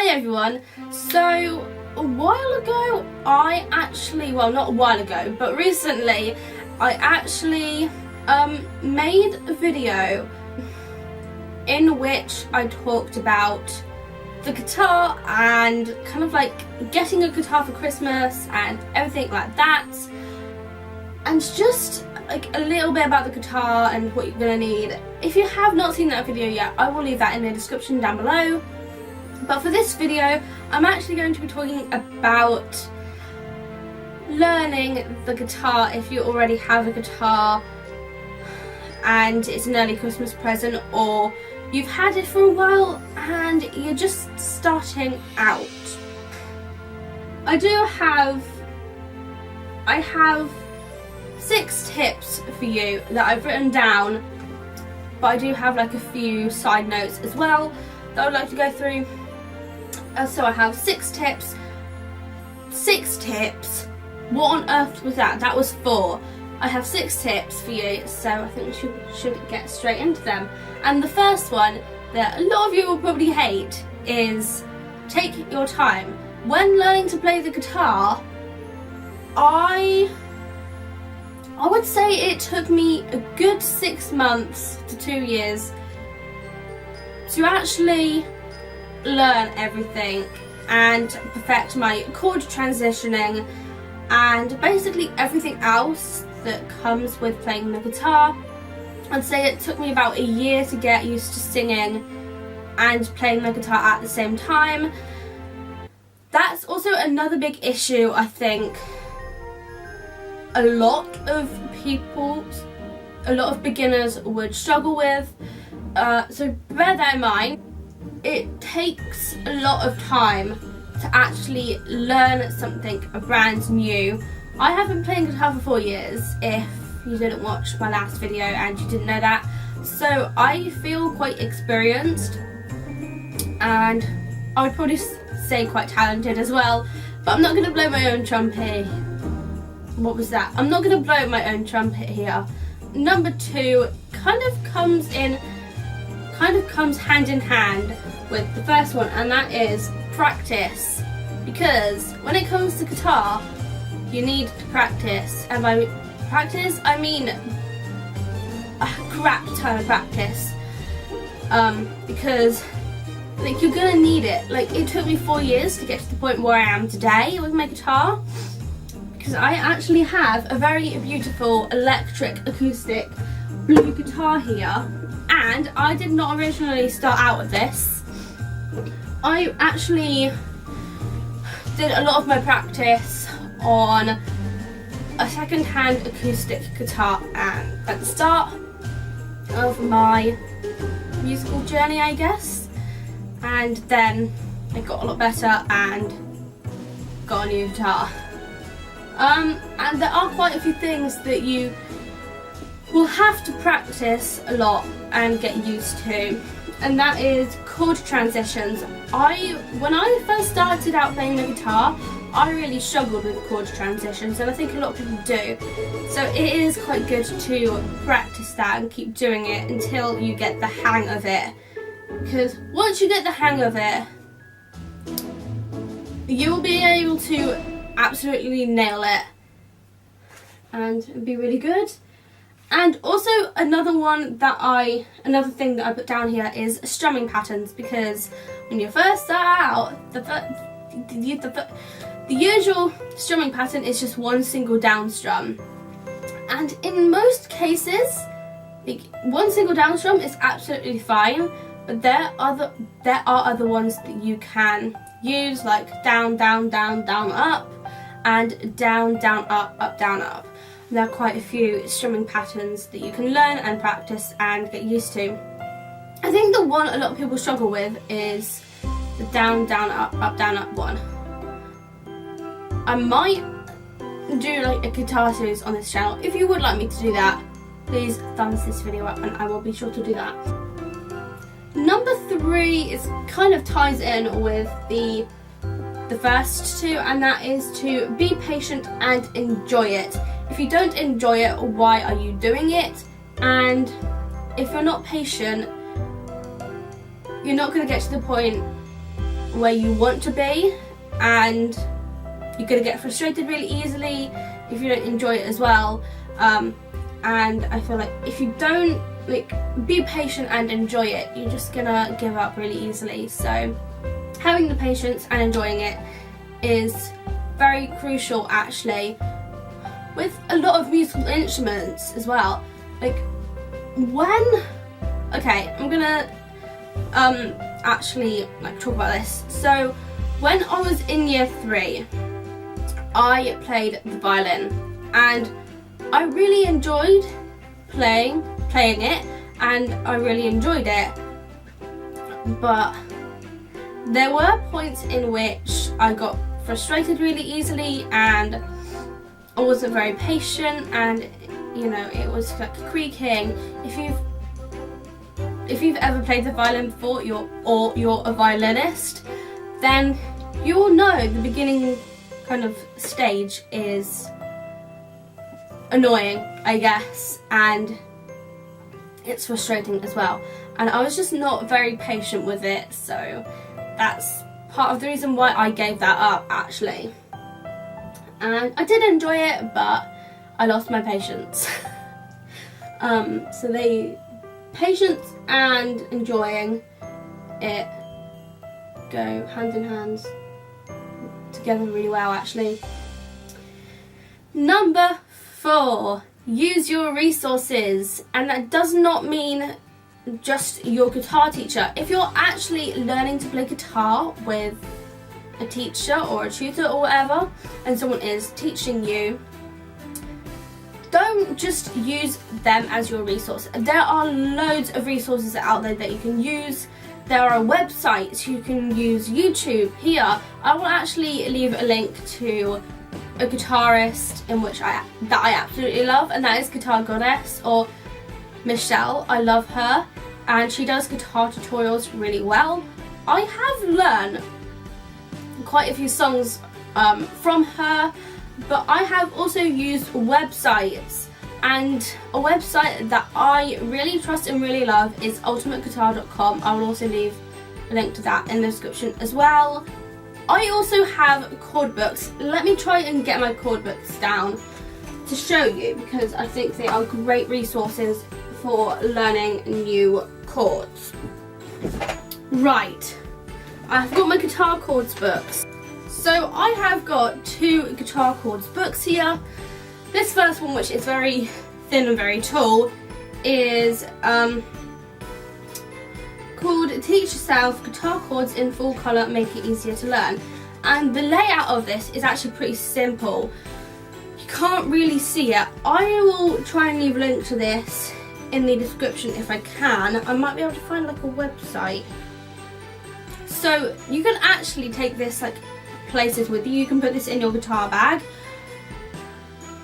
Hi everyone. So a while ago well, not a while ago, but recently I actually made a video in which I talked about the guitar and kind of like getting a guitar for Christmas and everything like that, and just like a little bit about the guitar and what you're gonna need. If you have not seen that video yet, I will leave that in the description down below. But for this video, I'm actually going to be talking about learning the guitar if you already have a guitar and it's an early Christmas present, or you've had it for a while and you're just starting out. I have 6 tips for you that I've written down, but I do have like a few side notes as well that I'd like to go through. So I have 6 tips. 6 tips? What on earth was that? That was 4. I have 6 tips for you, so I think we should get straight into them. And the first one that a lot of you will probably hate is take your time. When learning to play the guitar, I would say it took me a good 6 months to 2 years to actually learn everything and perfect my chord transitioning and basically everything else that comes with playing the guitar. I'd say it took me about a year to get used to singing and playing the guitar at the same time. That's also another big issue I think a lot of beginners would struggle with. So bear that in mind. It takes a lot of time to actually learn something brand new. I have been playing guitar for 4 years, if you didn't watch my last video and you didn't know that. So I feel quite experienced, and I would probably say quite talented as well, but I'm not going to blow my own trumpet. What was that? I'm not going to blow my own trumpet here. Number 2 kind of comes hand in hand with the first one, and that is practice. Because when it comes to guitar, you need to practice, and by practice I mean a crap ton of practice. Because like you're gonna need it. Like it took me 4 years to get to the point where I am today with my guitar, because I actually have a very beautiful electric acoustic blue guitar here, and I did not originally start out with this. I actually did a lot of my practice on a second-hand acoustic guitar and at the start of my musical journey, I guess, and then it got a lot better and got a new guitar. And there are quite a few things that you will have to practice a lot and get used to, and that is chord transitions. When I first started out playing the guitar, I really struggled with chord transitions, and I think a lot of people do. So it is quite good to practice that and keep doing it until you get the hang of it, because once you get the hang of it, you'll be able to absolutely nail it and be really good. And also another thing that I put down here is strumming patterns, because when you first start out, the usual strumming pattern is just one single down strum, and in most cases, like, one single down strum is absolutely fine. But there are other ones that you can use, like down, down, down, down, up, and down, down, up, up, down, up. There are quite a few strumming patterns that you can learn and practice and get used to. I think the one a lot of people struggle with is the down, down, up, down, up one. I might do like a guitar series on this channel. If you would like me to do that, please thumbs this video up and I will be sure to do that. Number 3 is kind of ties in with the first 2, and that is to be patient and enjoy it. If you don't enjoy it, why are you doing it? And if you're not patient, you're not going to get to the point where you want to be, and you're gonna get frustrated really easily if you don't enjoy it as well. And I feel like if you don't be patient and enjoy it, you're just gonna give up really easily. So having the patience and enjoying it is very crucial, actually, with a lot of musical instruments as well. Okay, I'm gonna actually talk about this. So when I was in year 3, I played the violin, and I really enjoyed playing it, and I really enjoyed it, but there were points in which I got frustrated really easily, and I wasn't very patient, and it was creaking. If you've ever played the violin before, or you're a violinist, then you will know the beginning kind of stage is annoying, I guess, and it's frustrating as well. And I was just not very patient with it, so that's part of the reason why I gave that up, actually. And I did enjoy it, but I lost my patience. So patience and enjoying it go hand in hand together really well, actually. Number 4, use your resources, and that does not mean just your guitar teacher. If you're actually learning to play guitar with a teacher or a tutor or whatever, and someone is teaching you, don't just use them as your resource. There are loads of resources out there that you can use. There are websites, you can use YouTube. Here, I will actually leave a link to a guitarist that I absolutely love, and that is Guitar Goddess, or Michelle. I love her, and she does guitar tutorials really well. I have learned quite a few songs from her, but I have also used websites, and a website that I really trust and really love is ultimateguitar.com. I will also leave a link to that in the description as well. I also have chord books. Let me try and get my chord books down to show you, because I think they are great resources for learning new chords. Right, I've got my guitar chords books. So I have got 2 guitar chords books here. This first one, which is very thin and very tall, is called Teach Yourself Guitar Chords in Full Colour, Make It Easier to Learn. And the layout of this is actually pretty simple. You can't really see it. I will try and leave a link to this in the description if I can. I might be able to find a website. So you can actually take this places with you. You can put this in your guitar bag.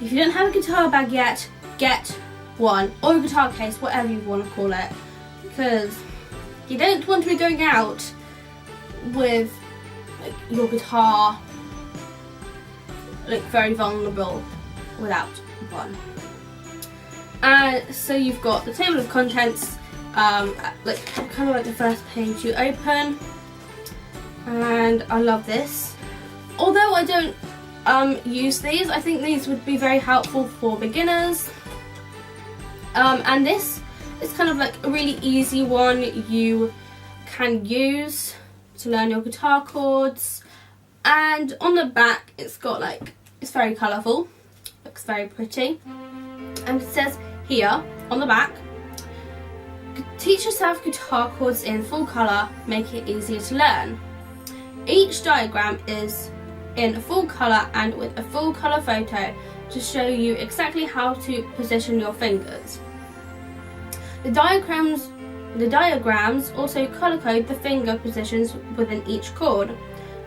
If you don't have a guitar bag yet, get one, or a guitar case, whatever you want to call it, because you don't want to be going out with your guitar very vulnerable without one. So you've got the table of contents, kind of like the first page you open, and I love this. Although I don't use these, I think these would be very helpful for beginners. And this is kind of a really easy one you can use to learn your guitar chords. And on the back, it's got it's very colourful, looks very pretty, and it says here on the back, teach yourself guitar chords in full colour, make it easier to learn. Each diagram is in full colour and with a full colour photo to show you exactly how to position your fingers. The diagrams also colour code the finger positions within each chord,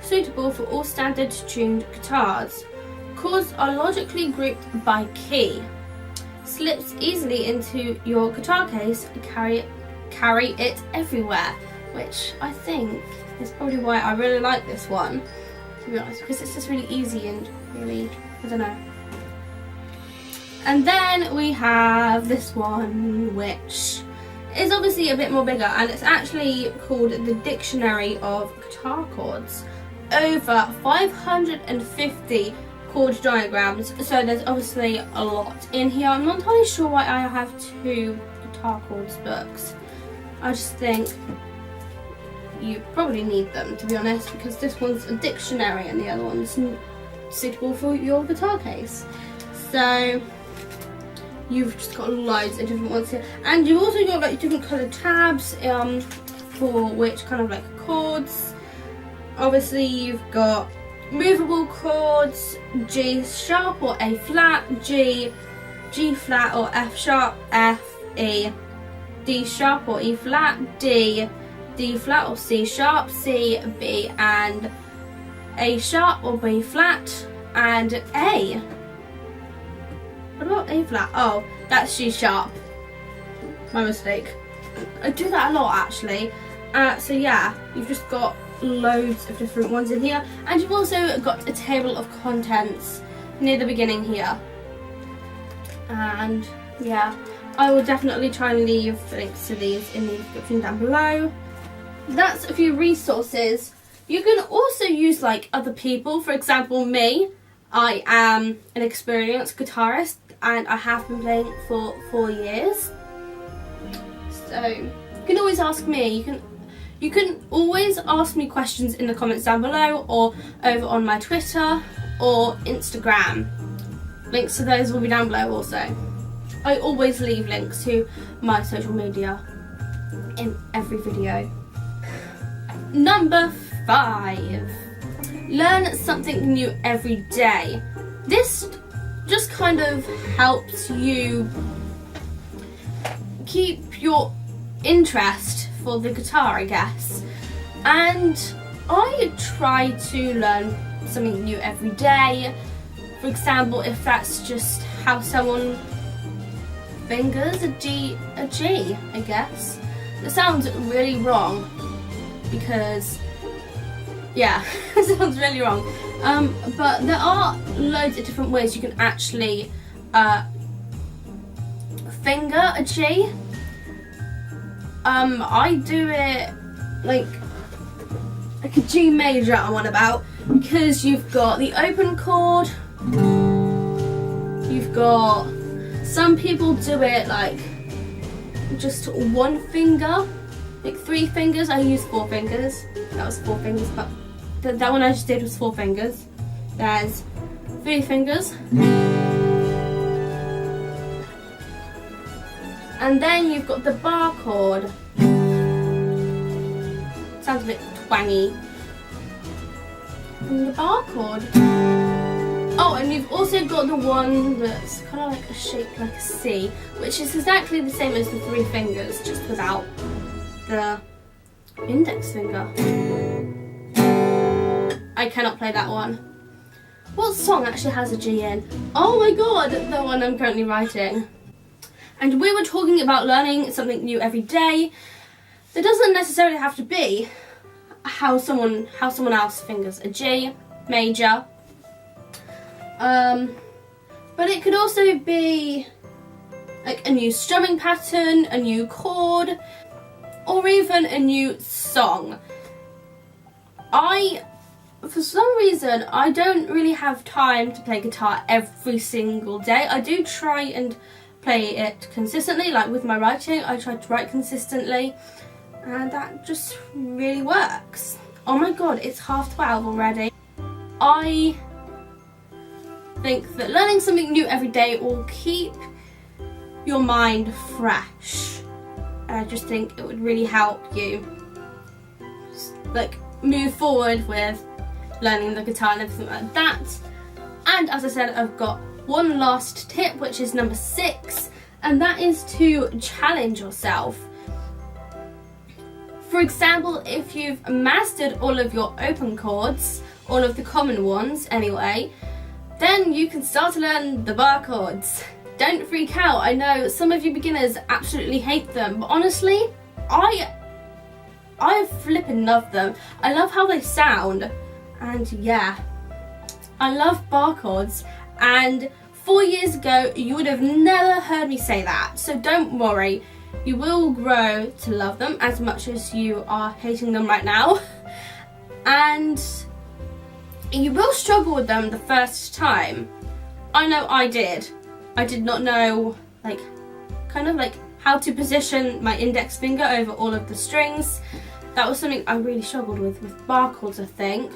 suitable for all standard tuned guitars. Chords are logically grouped by key. Slips easily into your guitar case and carry it everywhere, which I think is probably why I really like this one, to be honest, because it's just really easy and really, I don't know. And then we have this one, which is obviously a bit more bigger, and it's actually called the Dictionary of Guitar Chords. Over 550 chord diagrams, so there's obviously a lot in here. I'm not entirely sure why I have 2 guitar chords books. I just think you probably need them, to be honest, because this one's a dictionary and the other one's suitable for your guitar case. So you've just got loads of different ones here, and you've also got like different coloured tabs for which kind of like chords. Obviously you've got movable chords, G sharp or A flat, G flat or F sharp, F, E, D sharp or E flat, D flat or C sharp, C, B, and A sharp or B flat, and A. What about A flat? Oh, that's G sharp. My mistake. I do that a lot actually. So yeah, you've just got loads of different ones in here, and you've also got a table of contents near the beginning here. And yeah, I will definitely try and leave links to these in the description down below. That's a few resources. You can also use like other people. For example, me, I am an experienced guitarist and I have been playing for 4 years. So you can always ask me. You can always ask me questions in the comments down below, or over on my Twitter or Instagram. Links to those will be down below also. I always leave links to my social media in every video. Number 5. Learn something new every day. This just kind of helps you keep your interest for the guitar, I guess. And I try to learn something new every day. For example, if that's just how someone fingers a G, I guess. It sounds really wrong because, yeah, it sounds really wrong. But there are loads of different ways you can actually finger a G. I do it like a G major I'm on about, because you've got the open chord, you've got, some people do it like just 1 finger, like 3 fingers. I use 4 fingers. That was 4 fingers, but that one I just did was 4 fingers. There's 3 fingers. And then you've got the bar chord. Sounds a bit twangy. And the bar chord. Oh, and you've also got the one that's kind of like a shape like a C, which is exactly the same as the 3 fingers, just without the index finger. I cannot play that one. What song actually has a G in? Oh my god, the one I'm currently writing. And we were talking about learning something new every day. It doesn't necessarily have to be how someone else fingers a G major. But it could also be like a new strumming pattern, a new chord, or even a new song. For some reason, I don't really have time to play guitar every single day. I do try and play it consistently, like with my writing, I try to write consistently, and that just really works. Oh my god, it's 12:30 already. I think that learning something new every day will keep your mind fresh, and I just think it would really help you like move forward with learning the guitar and everything like that. And as I said, I've got one last tip, which is number 6, and that is to challenge yourself. For example, if you've mastered all of your open chords, all of the common ones anyway, then you can start to learn the bar chords. Don't freak out. I know some of you beginners absolutely hate them, but honestly, I flippin' love them. I love how they sound, and yeah, I love bar chords. And 4 years ago, you would have never heard me say that, so don't worry. You will grow to love them as much as you are hating them right now. And you will struggle with them the first time. I know I did. I did not know, like, kind of like how to position my index finger over all of the strings. That was something I really struggled with bar chords, I think.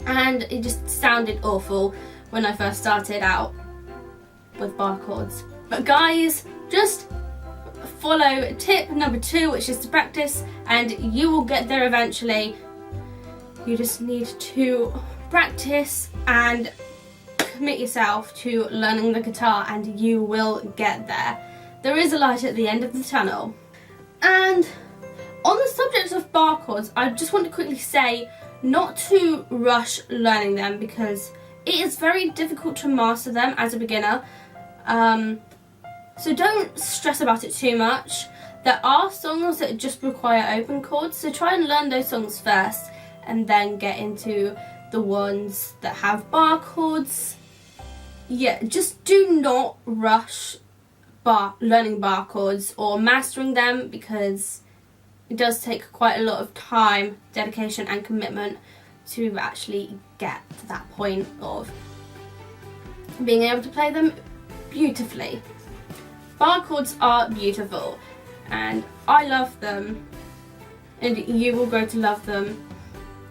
And it just sounded awful when I first started out with bar chords. But guys, just follow tip number 2, which is to practice, and you will get there eventually. You just need to practice and commit yourself to learning the guitar, and you will get there. There is a light at the end of the tunnel. And on the subject of bar chords, I just want to quickly say not to rush learning them, because it is very difficult to master them as a beginner. So don't stress about it too much. There are songs that just require open chords, so try and learn those songs first and then get into the ones that have bar chords. Yeah, just do not rush learning bar chords or mastering them, because it does take quite a lot of time, dedication and commitment to actually get to that point of being able to play them beautifully. Bar chords are beautiful and I love them, and you will grow to love them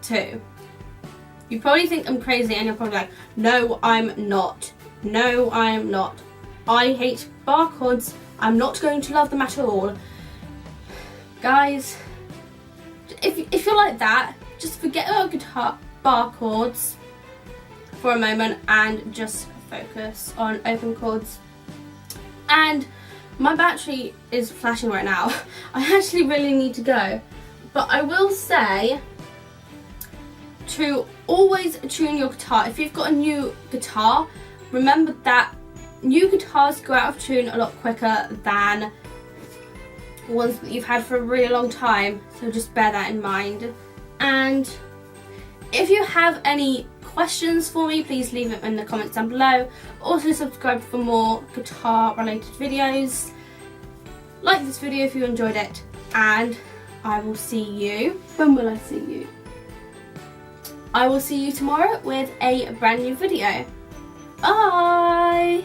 too. You probably think I'm crazy and you're probably like, no, I'm not. No, I am not. I hate bar chords. I'm not going to love them at all. Guys, if you're like that, just forget about guitar bar chords for a moment and just focus on open chords. And my battery is flashing right now. I actually really need to go. But I will say to always tune your guitar. If you've got a new guitar, remember that new guitars go out of tune a lot quicker than ones that you've had for a really long time, so just bear that in mind. And if you have any questions for me, please leave them in the comments down below. Also subscribe for more guitar related videos. Like this video if you enjoyed it, and I will see you. When will I see you? I will see you tomorrow with a brand new video. Bye!